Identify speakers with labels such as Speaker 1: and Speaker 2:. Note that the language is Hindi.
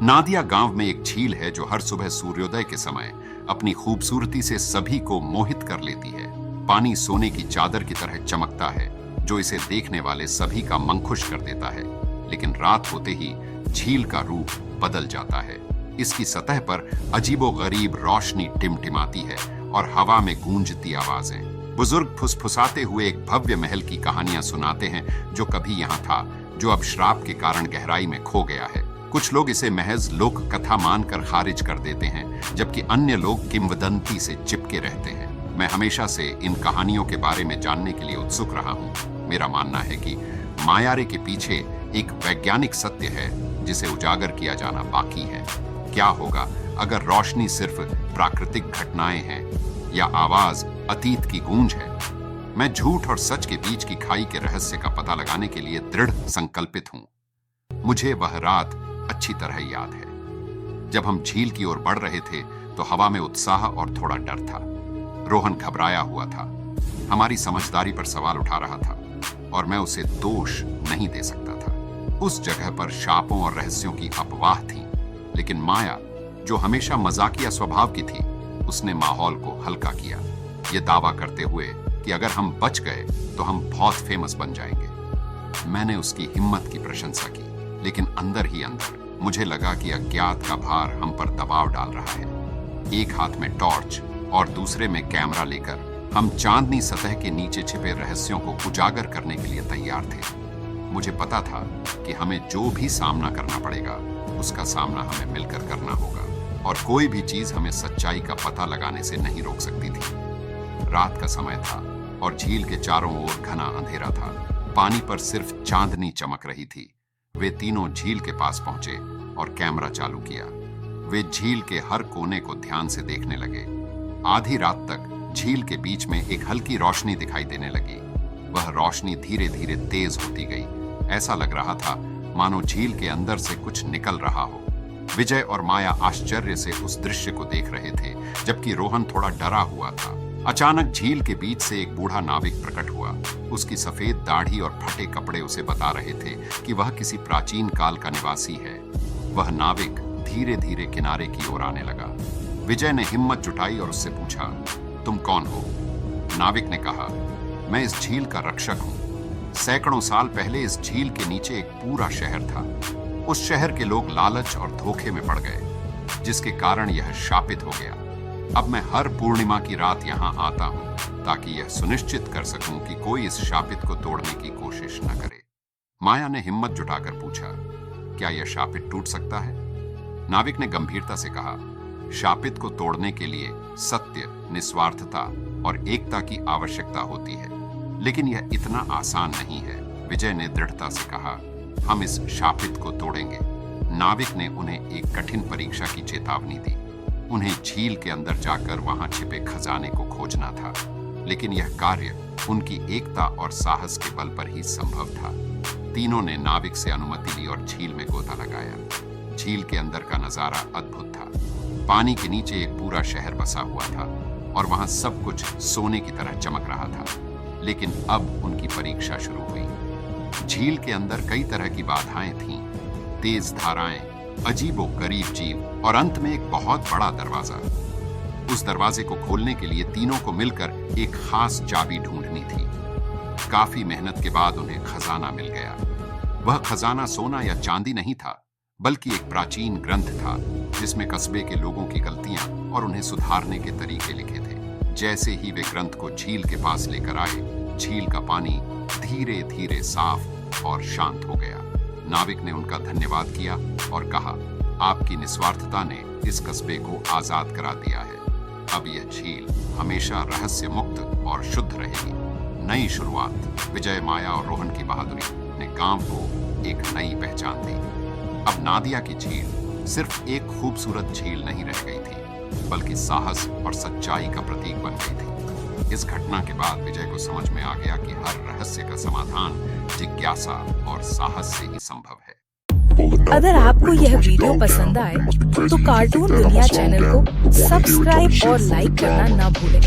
Speaker 1: नादिया गांव में एक झील है जो हर सुबह सूर्योदय के समय अपनी खूबसूरती से सभी को मोहित कर लेती है। पानी सोने की चादर की तरह चमकता है जो इसे देखने वाले सभी का मन खुश कर देता है। लेकिन रात होते ही झील का रूप बदल जाता है। इसकी सतह पर अजीबोगरीब रोशनी टिमटिमाती है और हवा में गूंजती आवाजें। बुजुर्ग फुसफुसाते हुए एक भव्य महल की कहानियां सुनाते हैं जो कभी यहाँ था, जो अब श्राप के कारण गहराई में खो गया है। कुछ लोग इसे महज लोक कथा मानकर खारिज कर देते हैं, जबकि अन्य लोग किंवदंती से चिपके रहते हैं। मैं हमेशा से इन कहानियों के बारे में जानने के लिए उत्सुक रहा हूँ। मेरा मानना है कि मायारे के पीछे एक वैज्ञानिक सत्य है जिसे उजागर किया जाना बाकी है। क्या होगा अगर रोशनी सिर्फ प्राकृतिक घटनाएं हैं या आवाज अतीत की गूंज है? मैं झूठ और सच के बीच की खाई के रहस्य का पता लगाने के लिए दृढ़ संकल्पित हूं। मुझे वह रात अच्छी तरह याद है जब हम झील की ओर बढ़ रहे थे तो हवा में उत्साह और थोड़ा डर था। रोहन घबराया हुआ था, हमारी समझदारी पर सवाल उठा रहा था और मैं उसे दोष नहीं दे सकता था। उस जगह पर शापों और रहस्यों की अफवाह थी, लेकिन माया जो हमेशा मजाकिया स्वभाव की थी, उसने माहौल को हल्का किया, ये दावा करते हुए कि अगर हम बच गए तो हम बहुत फेमस बन जाएंगे। मैंने उसकी हिम्मत की प्रशंसा की, लेकिन अंदर ही अंदर मुझे लगा कि अज्ञात का भार हम पर दबाव डाल रहा है। एक हाथ में टॉर्च और दूसरे में कैमरा लेकर हम चांदनी सतह के नीचे छिपे रहस्यों को उजागर करने के लिए तैयार थे। मुझे पता था कि हमें जो भी सामना करना पड़ेगा उसका सामना हमें मिलकर करना होगा और कोई भी चीज हमें सच्चाई का पता लगाने से नहीं रोक सकती थी। रात का समय था और झील के चारों ओर घना अंधेरा था। पानी पर सिर्फ चांदनी चमक रही थी। वे तीनों झील के पास पहुंचे और कैमरा चालू किया। वे झील के हर कोने को ध्यान से देखने लगे। आधी रात तक झील के बीच में एक हल्की रोशनी दिखाई देने लगी। वह रोशनी धीरे धीरे तेज होती गई। ऐसा लग रहा था मानो झील के अंदर से कुछ निकल रहा हो। विजय और माया आश्चर्य से उस दृश्य को देख रहे थे, जबकि रोहन थोड़ा डरा हुआ था। अचानक झील के बीच से एक बूढ़ा नाविक प्रकट हुआ। उसकी सफेद दाढ़ी और फटे कपड़े उसे बता रहे थे कि वह किसी प्राचीन काल का निवासी है। वह नाविक धीरे धीरे किनारे की ओर आने लगा। विजय ने हिम्मत जुटाई और उससे पूछा, तुम कौन हो? नाविक ने कहा, मैं इस झील का रक्षक हूं। सैकड़ों साल पहले इस झील के नीचे एक पूरा शहर था। उस शहर के लोग लालच और धोखे में पड़ गए, जिसके कारण यह शापित हो गया। अब मैं हर पूर्णिमा की रात यहाँ आता हूँ ताकि यह सुनिश्चित कर सकूं कि कोई इस शापित को तोड़ने की कोशिश न करे। माया ने हिम्मत जुटाकर पूछा, क्या यह शापित टूट सकता है? नाविक ने गंभीरता से कहा, शापित को तोड़ने के लिए सत्य, निस्वार्थता और एकता की आवश्यकता होती है, लेकिन यह इतना आसान नहीं है। विजय ने दृढ़ता से कहा, हम इस शापित को तोड़ेंगे। नाविक ने उन्हें एक कठिन परीक्षा की चेतावनी दी। उन्हें झील के अंदर जाकर वहां छिपे खजाने को खोजना था, लेकिन यह कार्य उनकी एकता और साहस के बल पर ही संभव था। तीनों ने नाविक से अनुमति ली और झील में गोता लगाया। झील के अंदर का नजारा अद्भुत था। पानी के नीचे एक पूरा शहर बसा हुआ था और वहां सब कुछ सोने की तरह चमक रहा था। लेकिन अब उनकी परीक्षा शुरू हुई। झील के अंदर कई तरह की बाधाएं थीं, तेज धाराएं, अजीबोगरीब जीव और अंत में एक बहुत बड़ा दरवाजा। उस दरवाजे को खोलने के लिए तीनों को मिलकर एक खास चाबी ढूंढनी थी। काफी मेहनत के बाद उन्हें खजाना मिल गया। वह खजाना सोना या चांदी नहीं था, बल्कि एक प्राचीन ग्रंथ था जिसमें कस्बे के लोगों की गलतियां और उन्हें सुधारने के तरीके लिखे थे। जैसे ही वे ग्रंथ को झील के पास लेकर आए, झील का पानी धीरे धीरे साफ और शांत हो गया। नाविक ने उनका धन्यवाद किया और कहा, आपकी निस्वार्थता ने इस कस्बे को आजाद करा दिया है। अब यह झील हमेशा रहस्य मुक्त और शुद्ध रहेगी। नई शुरुआत। विजय, माया और रोहन की बहादुरी ने गांव को एक नई पहचान दी। अब नादिया की झील सिर्फ एक खूबसूरत झील नहीं रह गई थी, बल्कि साहस और सच्चाई का प्रतीक बन गई थी। इस घटना के बाद विजय को समझ में आ गया कि हर रहस्य का समाधान जिज्ञासा और साहस से ही संभव है।
Speaker 2: अगर आपको यह वीडियो पसंद आए तो कार्टून दुनिया चैनल को सब्सक्राइब और लाइक करना ना भूलें।